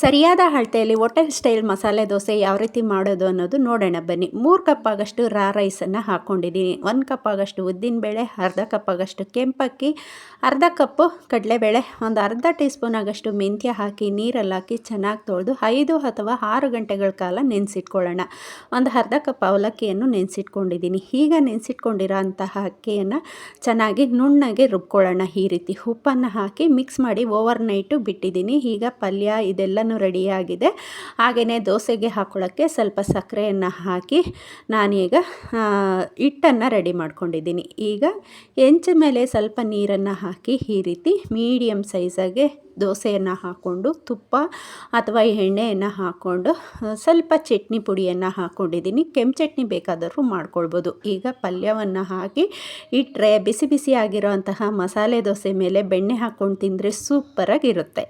ಸರಿಯಾದ ಅಳತೆಯಲ್ಲಿ hotel style masala dosa ಯಾವ ರೀತಿ ಮಾಡೋದು ಅನ್ನೋದು ನೋಡೋಣ ಬನ್ನಿ. 3 ಕಪ್ ಆಗಷ್ಟು ರೈಸನ್ನು ಹಾಕ್ಕೊಂಡಿದ್ದೀನಿ. 1 ಕಪ್ ಆಗಷ್ಟು ಉದ್ದಿನಬೇಳೆ, ಅರ್ಧ ಕಪ್ ಆಗಷ್ಟು ಕೆಂಪಕ್ಕಿ, ಅರ್ಧ ಕಪ್ಪು ಕಡಲೆಬೇಳೆ, ಒಂದು ಅರ್ಧ ಟೀ ಸ್ಪೂನ್ ಆಗಷ್ಟು ಮೆಂತ್ಯ ಹಾಕಿ ನೀರಲ್ಲಿ ಹಾಕಿ ಚೆನ್ನಾಗಿ ತೊಳೆದು 5 ಅಥವಾ 6 ಗಂಟೆಗಳ ಕಾಲ ನೆನೆಸಿಟ್ಕೊಳ್ಳೋಣ. ಒಂದು ಅರ್ಧ ಕಪ್ ಅವಲಕ್ಕಿಯನ್ನು ನೆನೆಸಿಟ್ಕೊಂಡಿದ್ದೀನಿ. ಈಗ ನೆನೆಸಿಟ್ಕೊಂಡಿರೋ ಅಂತಹ ಅಕ್ಕಿಯನ್ನು ಚೆನ್ನಾಗಿ ನುಣ್ಣಗೆ ರುಬ್ಕೊಳ್ಳೋಣ. ಈ ರೀತಿ ಉಪ್ಪನ್ನು ಹಾಕಿ ಮಿಕ್ಸ್ ಮಾಡಿ ಓವರ್ ನೈಟು ಬಿಟ್ಟಿದ್ದೀನಿ. ಈಗ ಪಲ್ಯ ಇದೆಲ್ಲನೂ ರೆಡಿಯಾಗಿದೆ. ಹಾಗೆಯೇ ದೋಸೆಗೆ ಹಾಕೊಳ್ಳೋಕ್ಕೆ ಸ್ವಲ್ಪ ಸಕ್ಕರೆಯನ್ನು ಹಾಕಿ ನಾನೀಗ ಹಿಟ್ಟನ್ನು ರೆಡಿ ಮಾಡ್ಕೊಂಡಿದ್ದೀನಿ. ಈಗ ಹೆಂಚು ಮೇಲೆ ಸ್ವಲ್ಪ ನೀರನ್ನು ಹಾಕಿ ಈ ರೀತಿ ಮೀಡಿಯಮ್ ಸೈಜಾಗೆ ದೋಸೆಯನ್ನು ಹಾಕ್ಕೊಂಡು ತುಪ್ಪ ಅಥವಾ ಎಣ್ಣೆಯನ್ನು ಹಾಕ್ಕೊಂಡು ಸ್ವಲ್ಪ ಚಟ್ನಿ ಪುಡಿಯನ್ನು ಹಾಕ್ಕೊಂಡಿದ್ದೀನಿ. ಕೆಂಪು ಚಟ್ನಿ ಬೇಕಾದರೂ ಮಾಡ್ಕೊಳ್ಬೋದು. ಈಗ ಪಲ್ಯವನ್ನು ಹಾಕಿ ಇಟ್ಟರೆ ಬಿಸಿ ಬಿಸಿ ಆಗಿರೋ ಅಂತಹ ಮಸಾಲೆ ದೋಸೆ ಮೇಲೆ ಬೆಣ್ಣೆ ಹಾಕ್ಕೊಂಡು ತಿಂದರೆ ಸೂಪರಾಗಿರುತ್ತೆ.